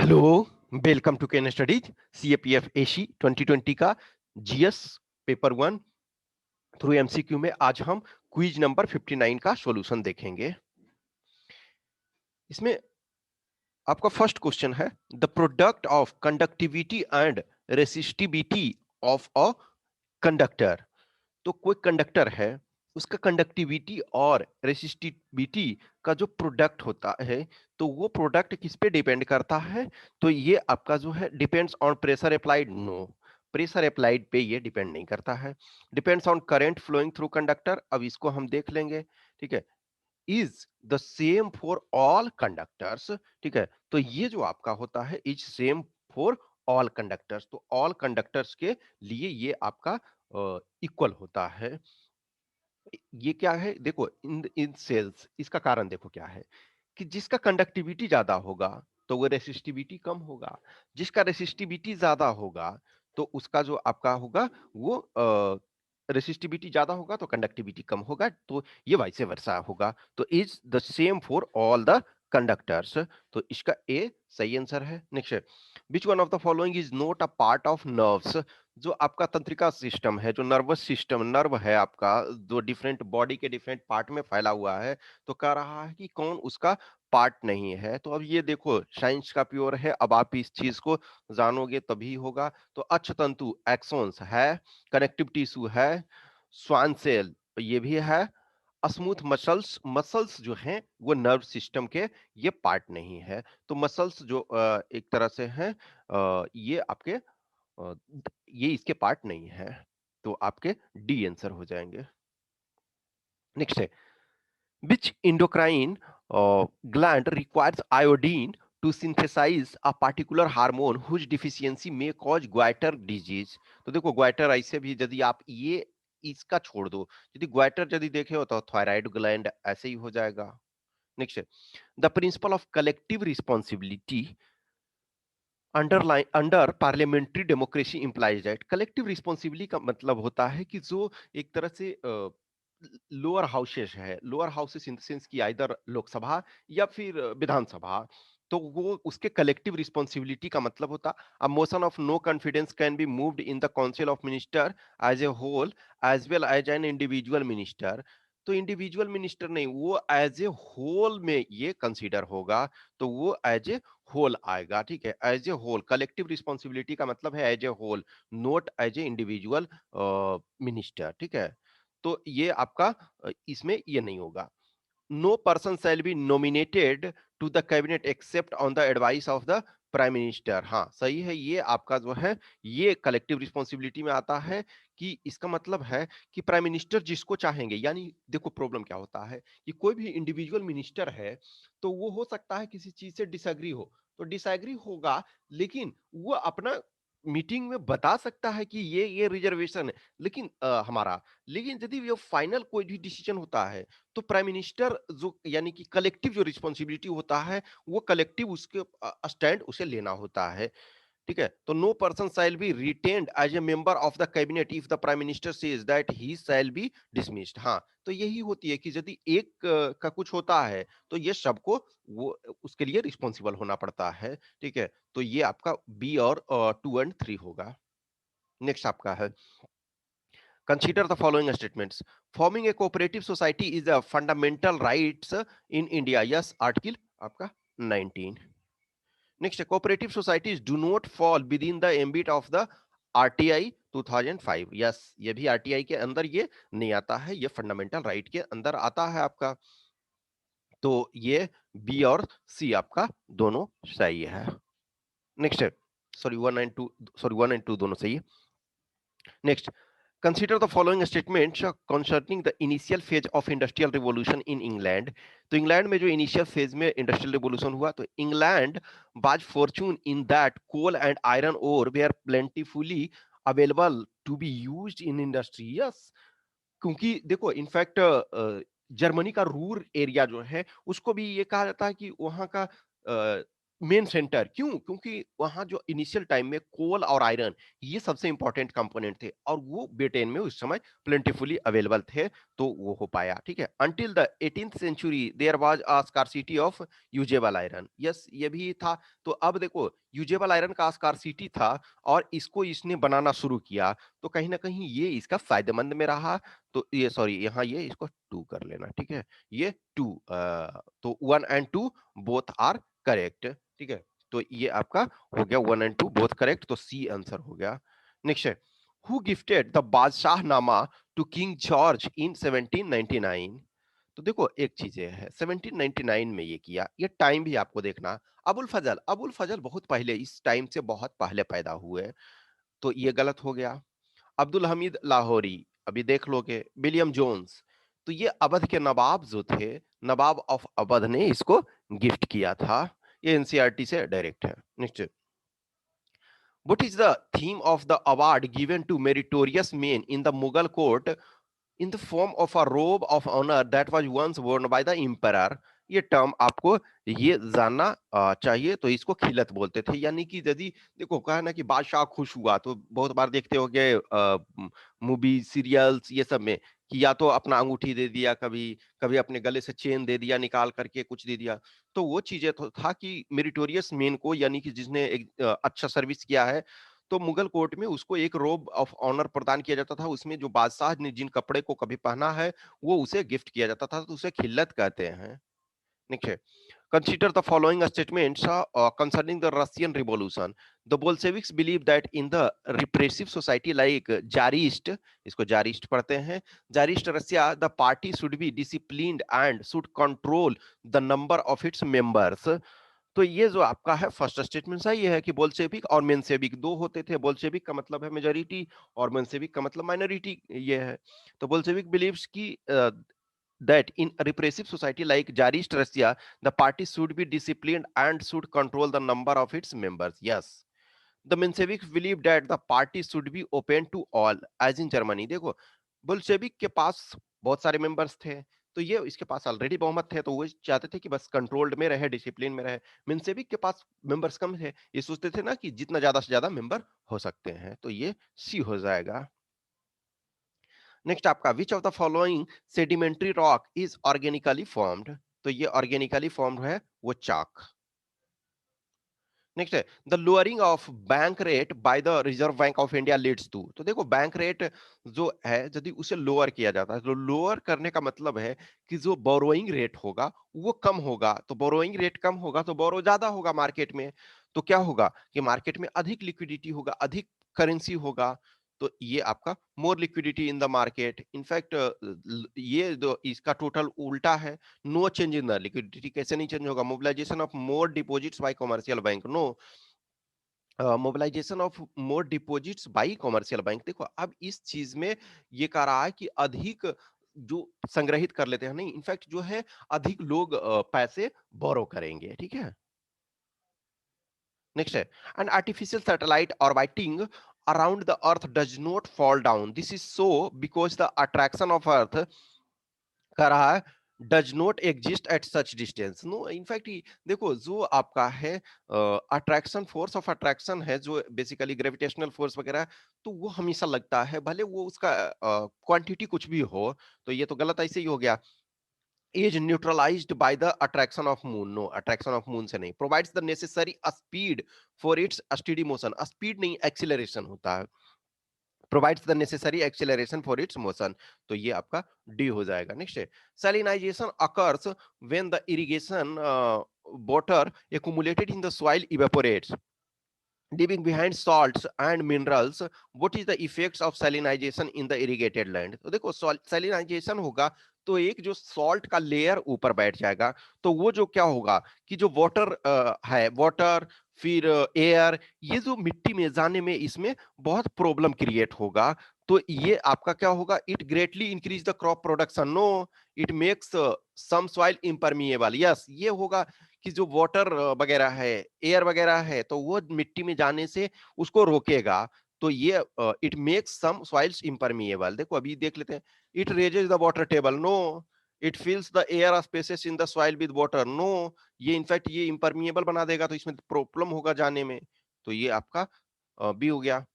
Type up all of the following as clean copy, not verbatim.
Hello, welcome to Ken Studies CAPF AC 2020 का GS paper 1 through MCQ में आज हम क्विज नंबर 59 का सॉल्यूशन देखेंगे। इसमें आपका फर्स्ट क्वेश्चन है the product of conductivity and resistivity of a conductor. तो कोई कंडक्टर है, उसका कंडक्टिविटी और रेसिस्टिविटी का जो प्रोडक्ट होता है, तो वो प्रोडक्ट किस पे डिपेंड करता है? तो ये आपका जो है depends on pressure applied. No, pressure applied पे ये डिपेंड नहीं करता है। Depends on current flowing through conductor. अब इसको हम देख लेंगे, ठीक है। Is the same for all conductors, ठीक है। तो ये जो आपका होता है is same for all conductors, तो ऑल कंडक्टर्स के लिए ये आपका इक्वल होता है। ये क्या है, देखो इन इन सेल्स, इसका कारण देखो क्या है कि जिसका कंडक्टिविटी ज्यादा होगा तो वो रेसिस्टिविटी कम होगा, जिसका रेसिस्टिविटी ज्यादा होगा तो उसका जो आपका होगा वो रेसिस्टिविटी ज्यादा होगा तो कंडक्टिविटी कम होगा, तो ये वाइस वर्सा होगा। तो is the same for all the conductors, तो इसका ए सही आंसर है। Next, which one of the following is not a part of nerves. जो आपका तंत्रिका सिस्टम है, जो नर्वस सिस्टम, नर्व है आपका, जो डिफरेंट बॉडी के डिफरेंट पार्ट में फैला हुआ है, तो कह रहा है कि कौन उसका पार्ट नहीं है। तो अब ये देखो साइंस का प्योर है, अब आप इस चीज को जानोगे तभी होगा। तो अक्ष तंतु एक्सोन्स है, कनेक्टिव टिश्यू है, स्वान सेल ये भी है, स्मूथ मसल्स, मसल्स जो हैं वो नर्व सिस्टम के ये पार्ट नहीं है। तो मसल्स जो एक तरह से हैं, ये आपके ये इसके पार्ट नहीं है, तो आपके डी आंसर हो जाएंगे। नेक्स्ट है which endocrine gland requires iodine to synthesise a particular hormone whose deficiency may cause goitre disease. तो देखो ग्वाइटर ऐसे भी यदि आप ये इसका छोड़ दो, यदि ग्वाइटर यदि देखे हो तो थायराइड ग्लैंड ऐसे ही हो जाएगा। नेक्स्ट है the principle of collective responsibility under parliamentary democracy implies that. Collective responsibility का मतलब होता है कि जो एक तरह से लोअर हाउसेस है, lower houses in the sense की आइदर लोकसभा या फिर विधानसभा, तो वो उसके कलेक्टिव रिस्पॉन्सिबिलिटी का मतलब होता a motion of no confidence can be moved in the council of minister as a whole as well as an individual minister. तो इंडिविजुअल मिनिस्टर नहीं, वो एज ए होल में ये कंसीडर होगा, तो वो एज ए होल आएगा, ठीक है। As a whole collective responsibility का मतलब है as a whole, not as a individual minister, ठीक है। तो ये आपका इसमें ये नहीं होगा। No person shall be nominated to the cabinet except on the advice of the prime minister. हाँ सही है, ये आपका जो है ये कलेक्टिव रिस्पॉन्सिबिलिटी में आता है कि इसका मतलब है कि प्राइम मिनिस्टर जिसको चाहेंगे, यानी देखो प्रॉब्लम क्या होता है कि कोई भी इंडिविजुअल मिनिस्टर है तो वो हो सकता है किसी चीज से डिसएग्री हो, तो डिसएग्री होगा, लेकिन वो अपना मीटिंग में बता सकता है कि ये रिजर्वेशन है, लेकिन हमारा, लेकिन यदि ये फाइनल कोई भी डिसीजन होता है तो प्राइम मिनिस्टर जो यानी कि कलेक्टिव जो रिस्पॉन्सिबिलिटी होता है वो कलेक्टिव उसके स्टैंड उसे लेना होता है, ठीक है। तो no person shall be retained as a member of the cabinet if the prime minister says that he shall be dismissed. हाँ तो यही होती है कि यदि एक का कुछ होता है तो ये सबको वो उसके लिए रिस्पॉन्सिबल होना पड़ता है, ठीक है। तो ये आपका बी और 2 और 3 होगा। नेक्स्ट आपका है consider the following statements. Forming a cooperative society is a fundamental rights in India. Yes, article आपका 19. Next, cooperative societies do not fall within the ambit of the RTI 2005. Yes, ये भी RTI के अंदर ये नहीं आता है, ये फंडामेंटल राइट के अंदर आता है आपका। तो ये बी और सी आपका दोनों सही है। Next, sorry 1 and 2, sorry 1 and 2 दोनों सही है। Next, consider the following statements concerning the initial phase of industrial revolution in England. तो इंग्लैंड में जो इनिशियल फेज में इंडस्ट्रियल रिवॉल्यूशन हुआ, तो England was fortune in that coal and iron ore were plentifully available to be used in industry. Yes, क्योंकि देखो in fact Germany का Ruhr area जो है उसको भी ये कहा जाता है कि वहां का मेन सेंटर क्यों? क्योंकि वहाँ जो इनिशियल टाइम में कोल और आयरन ये सबसे इम्पोर्टेंट कंपोनेंट थे और वो ब्रिटेन में उस समय प्लेंटिफुली अवेलेबल थे, तो वो हो पाया, ठीक है? Until the 18th century there was a scarcity of usable iron. Yes, ये भी था। तो अब देखो यूजेबल आयरन का स्कार्सिटी था और इसको इसने बनाना शुरू किया, तो कहीं न कहीं ये इसका फ़ायदेमंद में रहा। तो ये सॉरी यहाँ ये इसको 2 कर लेना, ठीक है? ये 2 तो 1 एंड 2 बोथ आर करेक्ट। ठीक है? तो ये आपका हो गया 1 एंड 2 बोथ करेक्ट, तो सी आंसर हो गया। नेक्स्ट है, who gifted the Badshahnama to King George in 1799? तो देखो एक चीज ये है 1799 में ये किया, ये टाइम भी आपको देखना। अबुल फजल बहुत पहले, इस टाइम से बहुत पहले पैदा हुए, तो ये गलत हो गया। अब्दुल हमीद लाहौरी, अभी देख लोगे। विलियम जोन्स, तो ये अवध के नवाब जो थे, नवाब ऑफ अवध ने इसको गिफ्ट किया था। ये एनसीईआरटी से डायरेक्ट है। Next, what is the theme of the award given to meritorious men in the Mughal court in the form of a robe of honour that was once worn by the emperor? ये term आपको ये जानना चाहिए। तो इसको खिलत बोलते थे, यानी कि यदि देखो कहा ना कि बादशाह खुश हुआ, तो बहुत बार देखते होगे मूवी सीरियल्स ये सब में कि या तो अपना अंगूठी दे दिया, कभी कभी अपने गले से चेन दे दिया निकाल करके, कुछ दे दिया। तो वो चीजें तो था कि मेरिटोरियस मेन को, यानी कि जिसने एक अच्छा सर्विस किया है, तो मुगल कोर्ट में उसको एक रोब ऑफ ऑनर प्रदान किया जाता था। उसमें जो बादशाह ने जिन कपड़े को कभी पहना है, वो उसे गिफ्ट किया जाता था, तो उसे खिल्लत कहते हैं। देखिए, consider the following statements concerning the Russian Revolution. The Bolsheviks believe that in the repressive society like Tsarist, इसको जारिस्ट पढ़ते हैं, Tsarist Russia, the party should be disciplined and should control the number of its members. तो ये जो आपका है first statement सही है कि बोल्शेविक और मेंशेविक दो होते थे। बोल्शेविक का मतलब है मेजॉरिटी और मेंशेविक का मतलब माइनॉरिटी, ये है। तो बोल्शेविक बिलीव्स की that in a repressive society like Tsarist Russia, the party should be disciplined and should control the number of its members. Yes. The Mensheviks believe that the party should be open to all, as in Germany. देखो, Bolshevik के पास बहुत सारे members थे, तो ये इसके पास already बहुमत थे, तो वो चाहते थे कि बस कंट्रोल्ड में रहे, डिसिप्लिन में रहे। मेंशेविक के पास मेंबर्स कम थे, ये सोचते थे ना कि जितना ज्यादा से ज्यादा मेंबर हो सकते हैं, तो ये सी हो जाएगा। नेक्स्ट आपका, which of the following sedimentary rock is organically formed? तो ये ऑर्गेनिकली फॉर्म्ड है वो चाक। नेक्स्ट है, the lowering of bank rate by the reserve bank of India leads to. तो देखो बैंक रेट जो है यदि उसे लोअर किया जाता है, तो लोअर करने का मतलब है कि जो बोरोइंग रेट होगा वो कम होगा, तो बोरोइंग रेट कम होगा तो बोरो ज्यादा होगा मार्केट में। तो क्या होगा कि मार्केट में अधिक लिक्विडिटी होगा, अधिक करेंसी होगा, तो ये आपका more liquidity in the market. In fact ये जो इसका टोटल उल्टा है, no change in the liquidity. कैसे नहीं चेंज होगा? Mobilisation of more deposits by commercial bank, no mobilisation of more deposits by commercial bank. देखो अब इस चीज में ये कह रहा है कि अधिक जो संग्रहित कर लेते हैं, नहीं इनफैक्ट जो है अधिक लोग पैसे बोरो करेंगे, ठीक है। नेक्स्ट है, an artificial satellite orbiting around the earth does not fall down, this is so because the attraction of earth कह रहा है does not exist at such distance. No in fact देखो जो आपका है अट्रैक्शन, फोर्स ऑफ अट्रैक्शन है जो basically gravitational force वगैरह, तो वो हमेशा लगता है भले वो उसका क्वांटिटी कुछ भी हो। तो ये तो गलत ऐसे ही हो गया। Is neutralised by the attraction of moon, no attraction of moon से नहीं। Provides the necessary speed for its steady motion, speed नहीं एक्सीलरेशन होता है। Provides the necessary acceleration for its motion, तो ये आपका डी हो जाएगा। नेक्स्ट है, salinisation occurs when the irrigation water accumulated in the soil evaporates leaving behind salts and minerals. What is the effects of salinization in the irrigated land? तो देखो salinization होगा तो एक जो सॉल्ट का लेयर ऊपर बैठ जाएगा, तो वो जो क्या होगा कि जो वाटर है, वाटर फिर एयर, ये जो मिट्टी में जाने में इसमें बहुत प्रॉब्लम क्रिएट होगा। तो ये आपका क्या होगा, it greatly increase the crop production, no it makes some soil impermeable. Yes, ये होगा कि जो वाटर वगैरह है, एयर वगैरह है, तो वो मिट्टी में जाने से उसको रोकेगा। तो ये it makes some soils impermeable. देखो अभी देख लेते हैं, it raises the water table, no it fills the air spaces in the soil with water. No, ये इनफैक्ट ये इम्परमिएबल बना देगा, तो इसमें प्रॉब्लम होगा जाने में। तो ये आपका बी हो गया।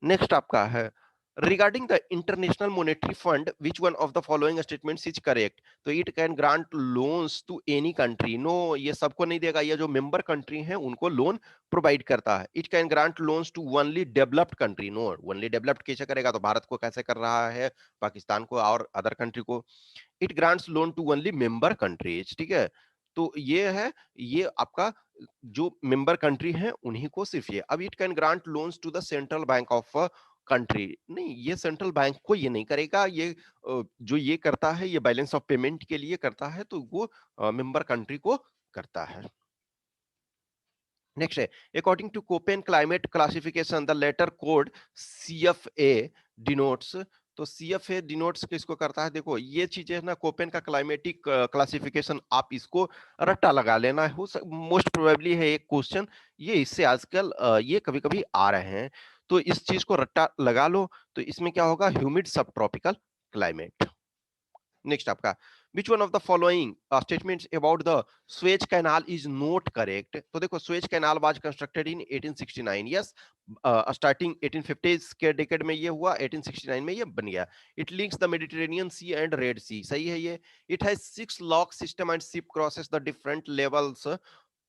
नेक्स्ट आपका है regarding the International Monetary Fund which one of the following statements is correct. तो it can grant loans to any country. No, ये सबको नहीं देगा, ये जो मेंबर कंट्री हैं उनको लोन प्रोवाइड करता है। It can grant loans to only developed country. No, only developed कैसे करेगा, तो भारत को कैसे कर रहा है, पाकिस्तान को और अदर कंट्री को। It grants loan to only member countries, ठीक है। तो ये है, ये आपका जो मेंबर कंट्री है उन्हीं को सिर्फ ये। अब it can grant loans to the central bank of country. नहीं, ये सेंट्रल बैंक को ये नहीं करेगा, ये जो ये करता है ये बैलेंस ऑफ पेमेंट के लिए करता है, तो वो मेंबर कंट्री को करता है। नेक्स्ट है according to Koppen climate classification the letter code CFA denotes. तो सीएफए डिनोट्स किसको करता है, देखो ये चीजें ना कोपेन का क्लाइमेटिक क्लासिफिकेशन, आप इसको रट्टा लगा लेना, हो मोस्ट प्रोबेबली है एक क्वेश्चन ये इससे आजकल ये कभी कभी आ रहे हैं, तो इस चीज को रट्टा लगा लो। तो इसमें क्या होगा, ह्यूमिड सब ट्रॉपिकल क्लाइमेट। नेक्स्ट आपका विच one of the following statements about the Suez canal is not correct. तो देखो Suez canal was constructed in 1869। Yes, starting 1850s के डेकेड में ये हुआ, 1869 में ये बन गया। It links the Mediterranean Sea and Red Sea, सही है ये। It has 6 lock system and ship crosses the different levels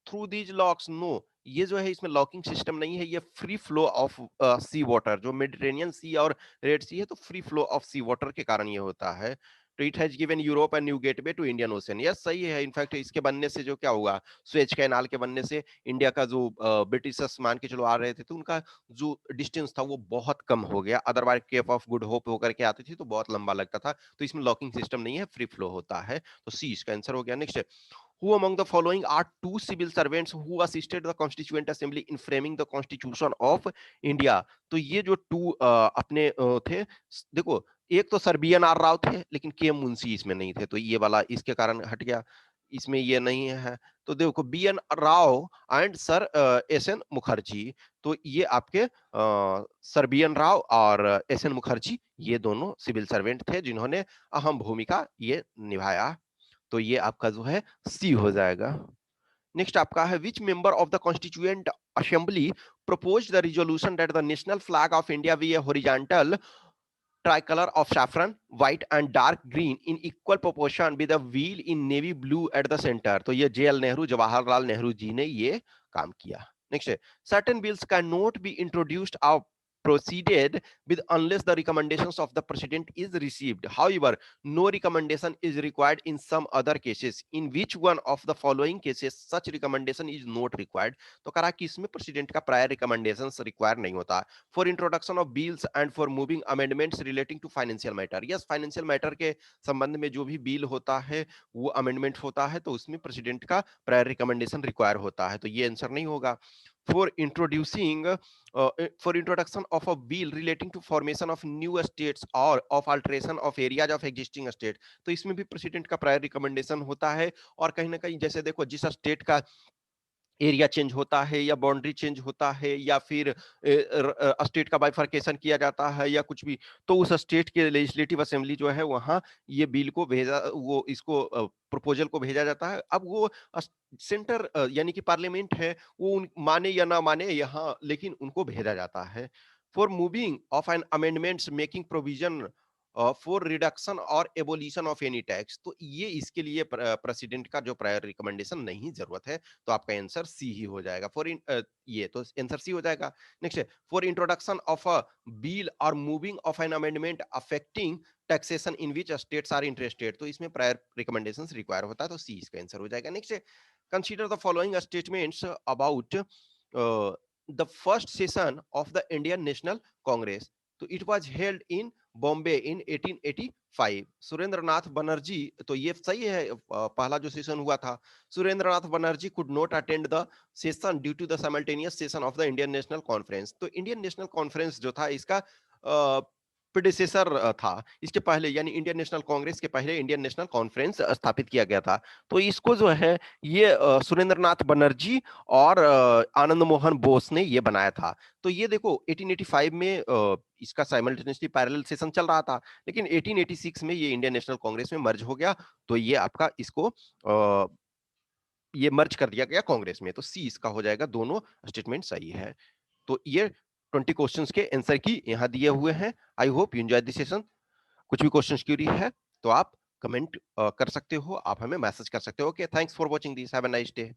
through these locks. No, ये जो है इसमें लॉकिंग सिस्टम नहीं है, ये free flow of sea water, जो मेडिटेरेनियन सी और रेड सी है तो free flow of sea water के कारण ये होता है। तो it has given Europe and new gateway to Indian ocean. Yes, सही है। इनफैक्ट इसके बनने से जो क्या हुआ, स्वेज कैनाल के बनने से इंडिया का जो ब्रिटिशर्स मान के चलो आ रहे थे, तो उनका जो डिस्टेंस था वो बहुत कम हो गया। Otherwise Cape of Good Hope होकर के आती थी तो बहुत लंबा लगता था, तो इसमें लॉकिंग सिस्टम नहीं है, फ्री फ्लो होता है। तो सी इसका आंसर हो गया। Next, who among the following are two civil servants who assisted the constituent assembly in framing the constitution of India। तो ये जो टू अपने थे, देखो एक तो sir B N R Rao थे, लेकिन के एम मुंशी इसमें नहीं थे, तो ये वाला इसके कारण हट गया, इसमें ये नहीं है। तो देखो B N Rao and sir S N Mukherjee, तो ये आपके सर बी एन राव और एस एन मुखर्जी ये दोनों सिविल सर्वेंट थे जिन्होंने अहम भूमिका ये निभाया। तो ये आपका जो है सी हो जाएगा। नेक्स्ट आपका है which member of the constituent assembly proposed the resolution that the national flag of India be a horizontal tricolor of saffron, white and dark green in equal proportion with a wheel in navy blue at the center। तो ये J L Nehru, Jawaharlal Nehru ji ने ये काम किया। Next है certain bills cannot be introduced or proceeded with unless the recommendations of the president is received, however no recommendation is required in some other cases, in which one of the following cases such recommendation is not required। तो करा कि इसमें president का prior recommendation require नहीं होता। For introduction of bills and for moving amendments relating to financial matter. Yes, financial matter के संबंध में जो भी बिल होता है वो अमेंडमेंट होता है, तो उसमें प्रेसिडेंट का प्रायर रिकमेंडेशन रिक्वायर होता है, तो ये आंसर नहीं होगा। For introducing for introduction of a bill relating to formation of new states or of alteration of areas of existing state, तो इसमें भी प्रेसिडेंट का प्रायर रिकमेंडेशन होता है। और कहीं ना कहीं जैसे देखो जिस स्टेट का एरिया चेंज होता है या बाउंड्री चेंज होता है या फिर स्टेट का बाइफर्केशन किया जाता है या कुछ भी, तो उस स्टेट के लेजिस्लेटिव असेंबली जो है वहां ये बिल को भेजा, वो इसको प्रपोजल को भेजा जाता है। अब वो सेंटर यानी कि पार्लियामेंट है, वो माने या ना माने यहाँ, लेकिन उनको भेजा जाता है। For moving of an amendments making provision for reduction और एबोलिशन ऑफ एनी टैक्स, तो ये इसके लिए प्रेसिडेंट का जो प्रायर रिकमेंडेशन नहीं जरूरत है, तो आपका आंसर सी ही हो जाएगा। ये तो आंसर सी हो जाएगा। नेक्स्ट है for introduction of a bill और moving of an amendment affecting taxation in which states are interested, तो इसमें प्रायर रिकमेंडेशन रिक्वायर होता है, तो सी इसका आंसर हो जाएगा। नेक्स्ट है consider the following statements about the first session of the Indian National Congress. तो it was held in Bombay in 1885। Surendranath Banerjee, तो ये सही है, पहला जो सेशन हुआ था, Surendranath Banerjee could not attend the session due to the simultaneous session of the Indian National Conference. तो इंडियन नेशनल कॉन्फ्रेंस जो था इसका प्रेडेसेसर था। इसके पहले यानी इंडियन नेशनल कांग्रेस के पहले इंडियन नेशनल कॉन्फ्रेंस स्थापित किया गया था। तो इसको जो है ये सुरेंद्रनाथ बनर्जी और आनंद मोहन बोस ने ये बनाया था। तो ये देखो 1885 में इसका साइमल्टेनियसली पैरेलल सेशन चल रहा था, लेकिन 1886 में ये इंडियन नेशनल कांग्रेस में मर्ज हो गया। तो ये आपका इसको ये मर्ज कर दिया गया कांग्रेस में। तो सी इसका हो जाएगा, दोनों स्टेटमेंट सही है। तो ये 20 क्वेश्चंस के आंसर की यहाँ दिए हुए हैं। I hope you enjoy this session. कुछ भी क्वेश्चंस क्यूरी है तो आप कमेंट कर सकते हो, आप हमें मैसेज कर सकते हो। Okay, thanks for watching this, have a nice day.